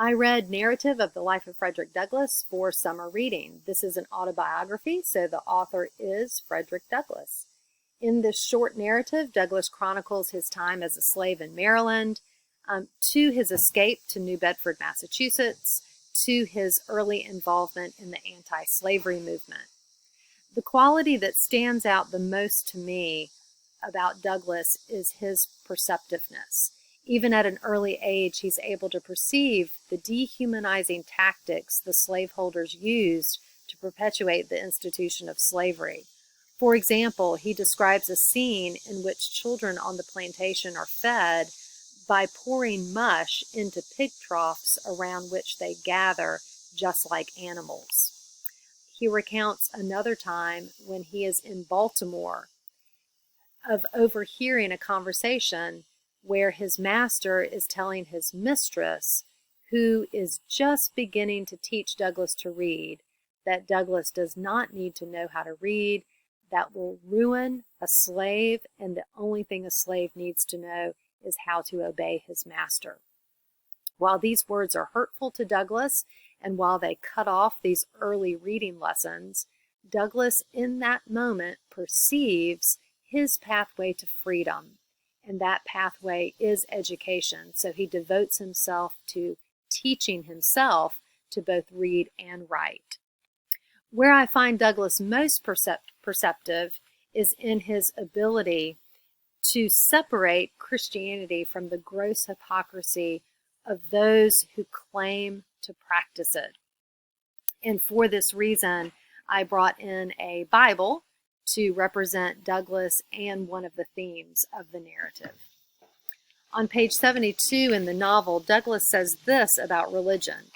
I read Narrative of the Life of Frederick Douglass for summer reading. This is an autobiography, so the author is Frederick Douglass. In this short narrative, Douglass chronicles his time as a slave in Maryland, to his escape to New Bedford, Massachusetts, to his early involvement in the anti-slavery movement. The quality that stands out the most to me about Douglass is his perceptiveness. Even at an early age, he's able to perceive the dehumanizing tactics the slaveholders used to perpetuate the institution of slavery. For example, he describes a scene in which children on the plantation are fed by pouring mush into pig troughs around which they gather just like animals. He recounts another time when he is in Baltimore of overhearing a conversation where his master is telling his mistress, who is just beginning to teach Douglass to read, that Douglass does not need to know how to read. That will ruin a slave, and the only thing a slave needs to know is how to obey his master. While these words are hurtful to Douglass, and while they cut off these early reading lessons, Douglass in that moment perceives his pathway to freedom, and that pathway is education. So he devotes himself to teaching himself to both read and write. Where I find Douglass most perceptive is in his ability to separate Christianity from the gross hypocrisy of those who claim to practice it. And for this reason, I brought in a Bible to represent Douglass and one of the themes of the narrative. On page 72 in the novel, Douglass says this about religion.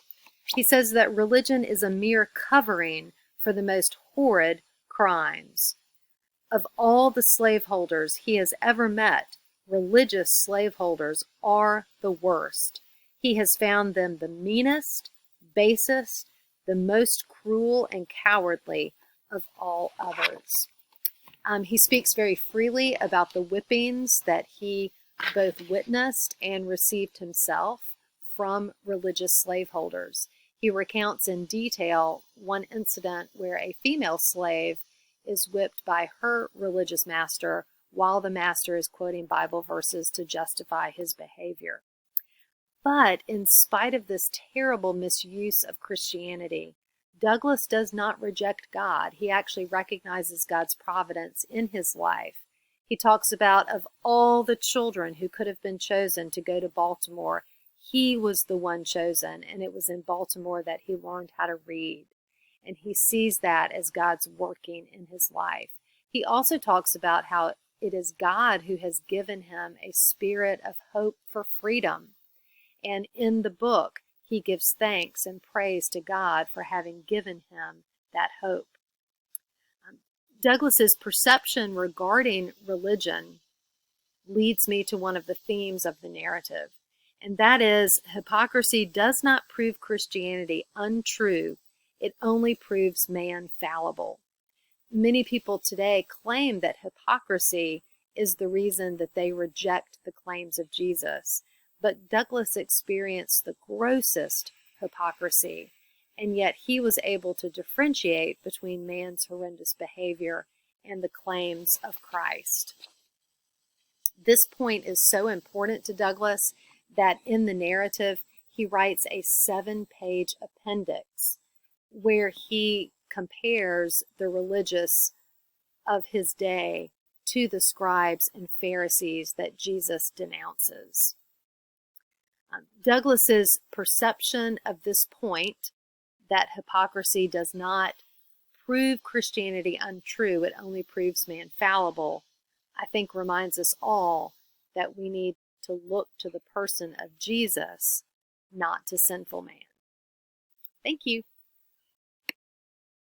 He says that religion is a mere covering for the most horrid crimes. Of all the slaveholders he has ever met, religious slaveholders are the worst. He has found them the meanest, basest, the most cruel and cowardly of all others. He speaks very freely about the whippings that he both witnessed and received himself from religious slaveholders. He recounts in detail one incident where a female slave is whipped by her religious master while the master is quoting Bible verses to justify his behavior. But in spite of this terrible misuse of Christianity, Douglass does not reject God. He actually recognizes God's providence in his life. He talks about, of all the children who could have been chosen to go to Baltimore, he was the one chosen, and it was in Baltimore that he learned how to read. And he sees that as God's working in his life. He also talks about how it is God who has given him a spirit of hope for freedom. And in the book, he gives thanks and praise to God for having given him that hope. Douglass's perception regarding religion leads me to one of the themes of the narrative, and that is hypocrisy does not prove Christianity untrue, it only proves man fallible. Many people today claim that hypocrisy is the reason that they reject the claims of Jesus, but Douglass experienced the grossest hypocrisy, and yet he was able to differentiate between man's horrendous behavior and the claims of Christ. This point is so important to Douglass that in the narrative, he writes a 7-page appendix where he compares the religious of his day to the scribes and Pharisees that Jesus denounces. Douglass's perception of this point, that hypocrisy does not prove Christianity untrue, it only proves man fallible, I think reminds us all that we need to look to the person of Jesus, not to sinful man. Thank you.